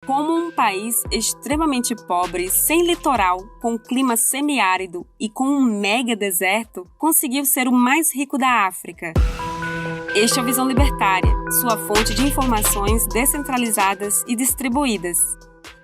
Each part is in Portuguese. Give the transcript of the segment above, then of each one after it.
Como um país extremamente pobre, sem litoral, com clima semiárido e com um mega deserto, conseguiu ser o mais rico da África? Este é o Visão Libertária, sua fonte de informações descentralizadas e distribuídas.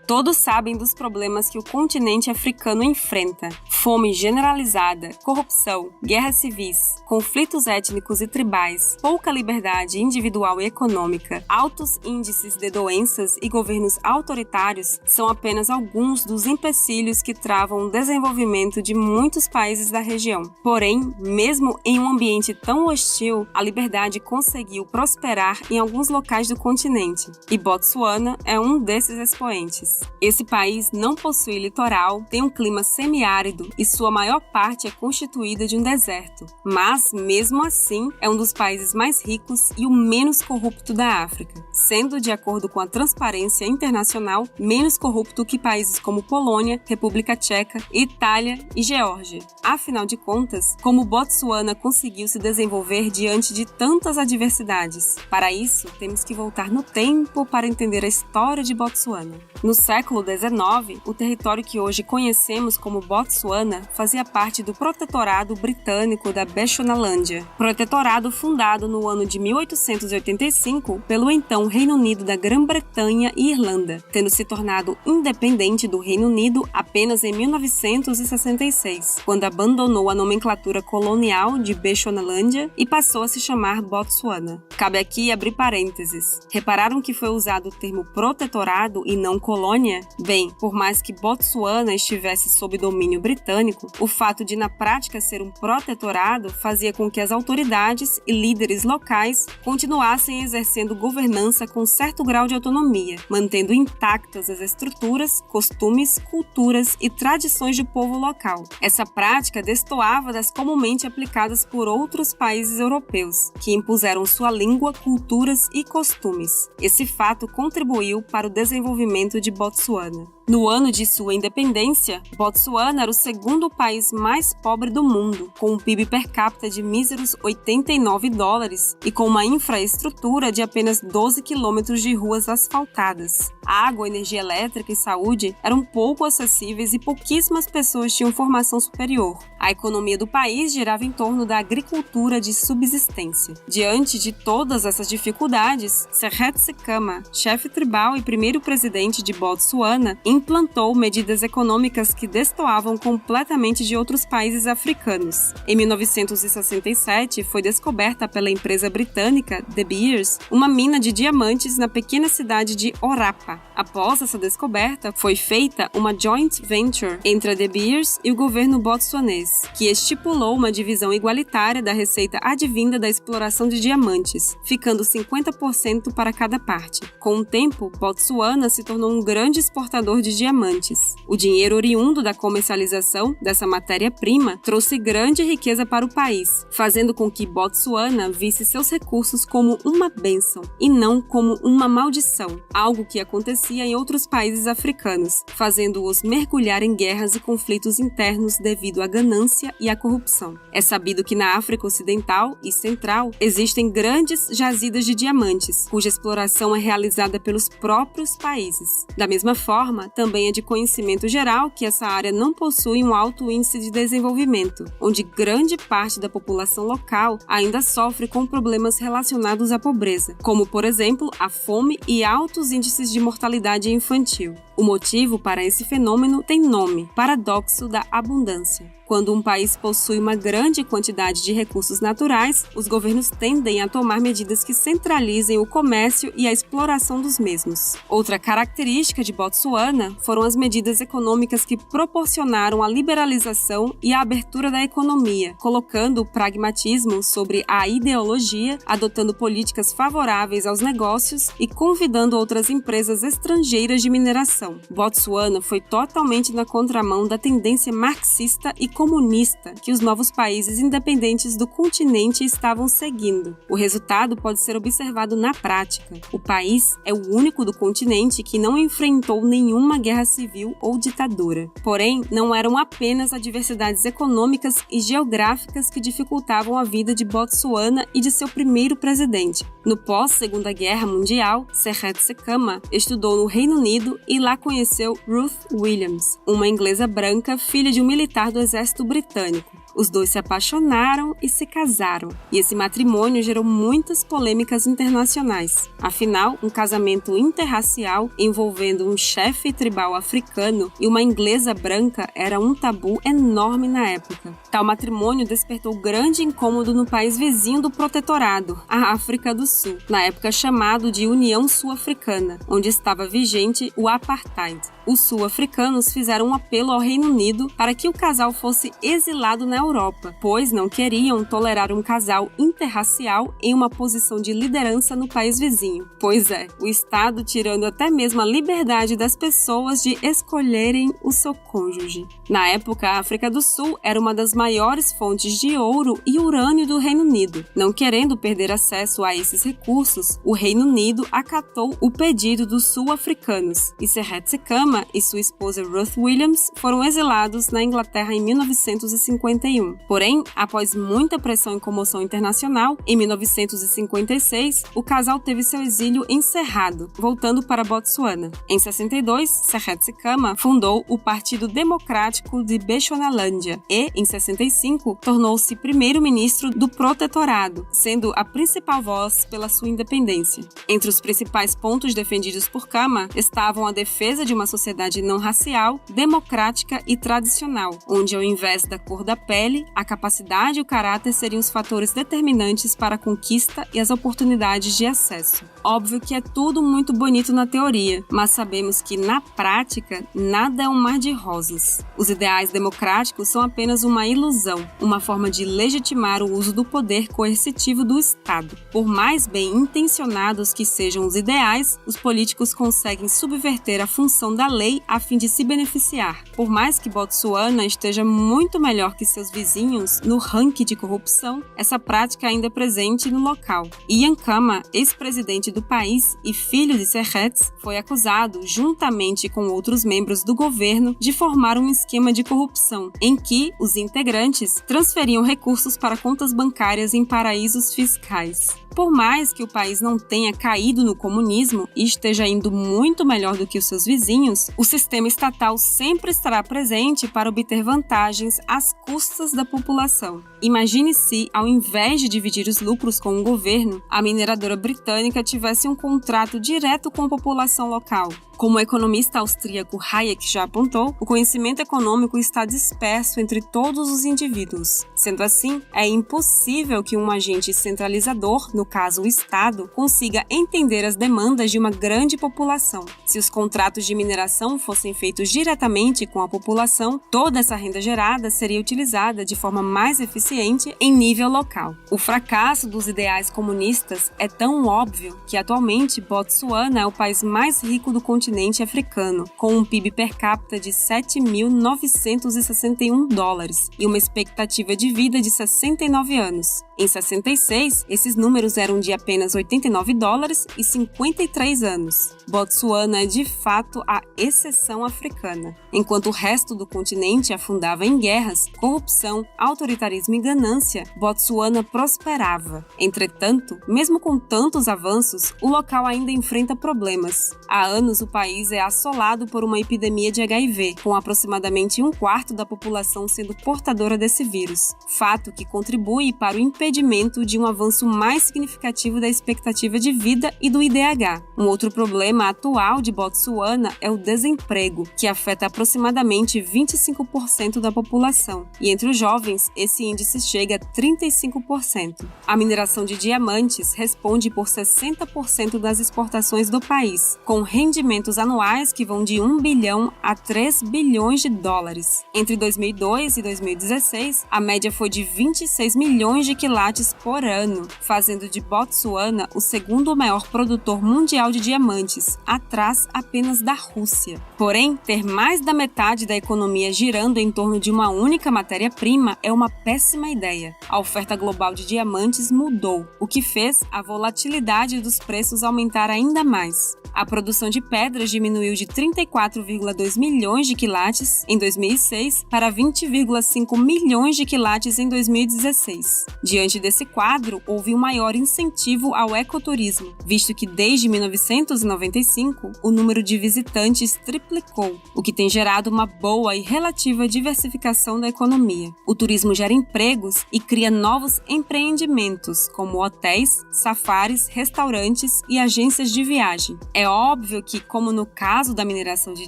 Todos sabem dos problemas que o continente africano enfrenta: fome generalizada, corrupção, guerras civis, conflitos étnicos e tribais, pouca liberdade individual e econômica, altos índices de doenças e governos autoritários são apenas alguns dos empecilhos que travam o desenvolvimento de muitos países da região. Porém, mesmo em um ambiente tão hostil, a liberdade conseguiu prosperar em alguns locais do continente, e Botsuana é um desses expoentes. Esse país não possui litoral, tem um clima semiárido e sua maior parte é constituída de um deserto. Mas, mesmo assim, é um dos países mais ricos e o menos corrupto da África, sendo, de acordo com a Transparência Internacional, menos corrupto que países como Polônia, República Tcheca, Itália e Geórgia. Afinal de contas, como Botsuana conseguiu se desenvolver diante de tantas adversidades? Para isso, temos que voltar no tempo para entender a história de Botsuana. No século XIX, o território que hoje conhecemos como Botsuana fazia parte do Protetorado Britânico da Bechuanalândia, protetorado fundado no ano de 1885 pelo então Reino Unido da Grã-Bretanha e Irlanda, tendo se tornado independente do Reino Unido apenas em 1966, quando abandonou a nomenclatura colonial de Bechuanalândia e passou a se chamar Botsuana. Cabe aqui abrir parênteses. Repararam que foi usado o termo protetorado e não colônia? Bem, por mais que Botsuana estivesse sob domínio britânico, o fato de na prática ser um protetorado fazia com que as autoridades e líderes locais continuassem exercendo governança com certo grau de autonomia, mantendo intactas as estruturas, costumes, culturas e tradições do povo local. Essa prática destoava das comumente aplicadas por outros países europeus, que impuseram sua língua, culturas e costumes. Esse fato contribuiu para o desenvolvimento de Botsuana. No ano de sua independência, Botsuana era o segundo país mais pobre do mundo, com um PIB per capita de míseros $89 e com uma infraestrutura de apenas 12 quilômetros de ruas asfaltadas. A água, energia elétrica e saúde eram pouco acessíveis e pouquíssimas pessoas tinham formação superior. A economia do país girava em torno da agricultura de subsistência. Diante de todas essas dificuldades, Serret Sekama, chefe tribal e primeiro presidente de Botsuana, implantou medidas econômicas que destoavam completamente de outros países africanos. Em 1967, foi descoberta pela empresa britânica De Beers uma mina de diamantes na pequena cidade de Orapa. Após essa descoberta, foi feita uma joint venture entre a De Beers e o governo botsuanês, que estipulou uma divisão igualitária da receita advinda da exploração de diamantes, ficando 50% para cada parte. Com o tempo, Botsuana se tornou um grande exportador de diamantes. O dinheiro oriundo da comercialização dessa matéria-prima trouxe grande riqueza para o país, fazendo com que Botsuana visse seus recursos como uma bênção e não como uma maldição, algo que acontecia em outros países africanos, fazendo-os mergulhar em guerras e conflitos internos devido à ganância e à corrupção. É sabido que na África Ocidental e Central existem grandes jazidas de diamantes, cuja exploração é realizada pelos próprios países. Da mesma forma, também é de conhecimento geral que essa área não possui um alto índice de desenvolvimento, onde grande parte da população local ainda sofre com problemas relacionados à pobreza, como, por exemplo, a fome e altos índices de mortalidade infantil. O motivo para esse fenômeno tem nome: paradoxo da abundância. Quando um país possui uma grande quantidade de recursos naturais, os governos tendem a tomar medidas que centralizem o comércio e a exploração dos mesmos. Outra característica de Botsuana foram as medidas econômicas que proporcionaram a liberalização e a abertura da economia, colocando o pragmatismo sobre a ideologia, adotando políticas favoráveis aos negócios e convidando outras empresas estrangeiras de mineração. população. Botsuana foi totalmente na contramão da tendência marxista e comunista que os novos países independentes do continente estavam seguindo. O resultado pode ser observado na prática. O país é o único do continente que não enfrentou nenhuma guerra civil ou ditadura. Porém, não eram apenas adversidades econômicas e geográficas que dificultavam a vida de Botsuana e de seu primeiro presidente. No pós-Segunda Guerra Mundial, Seretse Khama estudou no Reino Unido e lá conheceu Ruth Williams, uma inglesa branca, filha de um militar do exército britânico. Os dois se apaixonaram e se casaram, e esse matrimônio gerou muitas polêmicas internacionais. Afinal, um casamento interracial envolvendo um chefe tribal africano e uma inglesa branca era um tabu enorme na época. Tal matrimônio despertou grande incômodo no país vizinho do protetorado, a África do Sul, na época chamado de União Sul-Africana, onde estava vigente o apartheid. Os sul-africanos fizeram um apelo ao Reino Unido para que o casal fosse exilado na Europa, pois não queriam tolerar um casal interracial em uma posição de liderança no país vizinho. Pois é, o Estado tirando até mesmo a liberdade das pessoas de escolherem o seu cônjuge. Na época, a África do Sul era uma das maiores fontes de ouro e urânio do Reino Unido. Não querendo perder acesso a esses recursos, o Reino Unido acatou o pedido dos sul-africanos, e Seretse Khama e sua esposa Ruth Williams foram exilados na Inglaterra em 1951. Porém, após muita pressão e comoção internacional, em 1956, o casal teve seu exílio encerrado, voltando para Botsuana. Em 62, Seretse Khama fundou o Partido Democrático de Bechuanalândia e, em 65, tornou-se primeiro-ministro do protetorado, sendo a principal voz pela sua independência. Entre os principais pontos defendidos por Khama estavam a defesa de uma sociedade não racial, democrática e tradicional, onde ao invés da cor da pele, a capacidade e o caráter seriam os fatores determinantes para a conquista e as oportunidades de acesso. Óbvio que é tudo muito bonito na teoria, mas sabemos que na prática nada é um mar de rosas. Os ideais democráticos são apenas uma ilusão, uma forma de legitimar o uso do poder coercitivo do Estado. Por mais bem intencionados que sejam os ideais, os políticos conseguem subverter a função da lei a fim de se beneficiar. Por mais que Botsuana esteja muito melhor que seus vizinhos no ranking de corrupção, essa prática ainda é presente no local. Ian Khama, ex-presidente do país e filho de Seretse, foi acusado, juntamente com outros membros do governo, de formar um esquema de corrupção, em que os integrantes transferiam recursos para contas bancárias em paraísos fiscais. Por mais que o país não tenha caído no comunismo e esteja indo muito melhor do que os seus vizinhos, o sistema estatal sempre estará presente para obter vantagens às custas da população. Imagine se, ao invés de dividir os lucros com o governo, a mineradora britânica tivesse um contrato direto com a população local. Como o economista austríaco Hayek já apontou, o conhecimento econômico está disperso entre todos os indivíduos. Sendo assim, é impossível que um agente centralizador, no caso o Estado, consiga entender as demandas de uma grande população. Se os contratos de mineração fossem feitos diretamente com a população, toda essa renda gerada seria utilizada de forma mais eficiente em nível local. O fracasso dos ideais comunistas é tão óbvio que atualmente Botsuana é o país mais rico do continente africano, com um PIB per capita de $7.961 e uma expectativa de vida de 69 anos. Em 66, esses números eram de apenas $89 e 53 anos. Botsuana é de fato a exceção africana. Enquanto o resto do continente afundava em guerras, corrupção, autoritarismo e ganância, Botsuana prosperava. Entretanto, mesmo com tantos avanços, o local ainda enfrenta problemas. Há anos, o país é assolado por uma epidemia de HIV, com aproximadamente 1/4 da população sendo portadora desse vírus, fato que contribui para o impedimento de um avanço mais significativo da expectativa de vida e do IDH. Um outro problema atual de Botsuana é o desemprego, que afeta aproximadamente 25% da população, e entre os jovens esse índice chega a 35%. A mineração de diamantes responde por 60% das exportações do país, com rendimentos anuais que vão de 1 bilhão a 3 bilhões de dólares. Entre 2002 e 2016, a média foi de 26 milhões de quilates quilates por ano, fazendo de Botsuana o segundo maior produtor mundial de diamantes, atrás apenas da Rússia. Porém, ter mais da metade da economia girando em torno de uma única matéria-prima é uma péssima ideia. A oferta global de diamantes mudou, o que fez a volatilidade dos preços aumentar ainda mais. A produção de pedras diminuiu de 34,2 milhões de quilates em 2006 para 20,5 milhões de quilates em 2016. Diante desse quadro, houve um maior incentivo ao ecoturismo, visto que desde 1995 o número de visitantes triplicou, o que tem gerado uma boa e relativa diversificação da economia. O turismo gera empregos e cria novos empreendimentos, como hotéis, safaris, restaurantes e agências de viagem. É óbvio que, como no caso da mineração de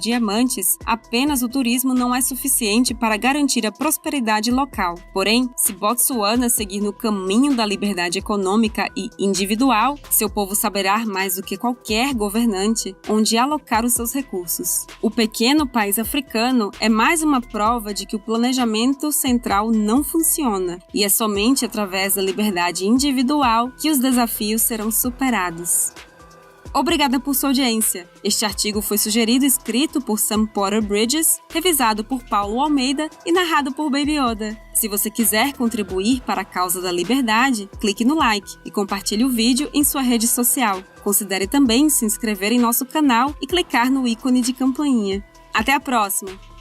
diamantes, apenas o turismo não é suficiente para garantir a prosperidade local. Porém, se Botsuana seguir no caminho da liberdade econômica e individual, seu povo saberá mais do que qualquer governante onde alocar os seus recursos. O pequeno país africano é mais uma prova de que o planejamento central não funciona, e é somente através da liberdade individual que os desafios serão superados. Obrigada por sua audiência. Este artigo foi sugerido e escrito por Sam Porter Bridges, revisado por Paulo Almeida e narrado por Baby Yoda. Se você quiser contribuir para a causa da liberdade, clique no like e compartilhe o vídeo em sua rede social. Considere também se inscrever em nosso canal e clicar no ícone de campainha. Até a próxima!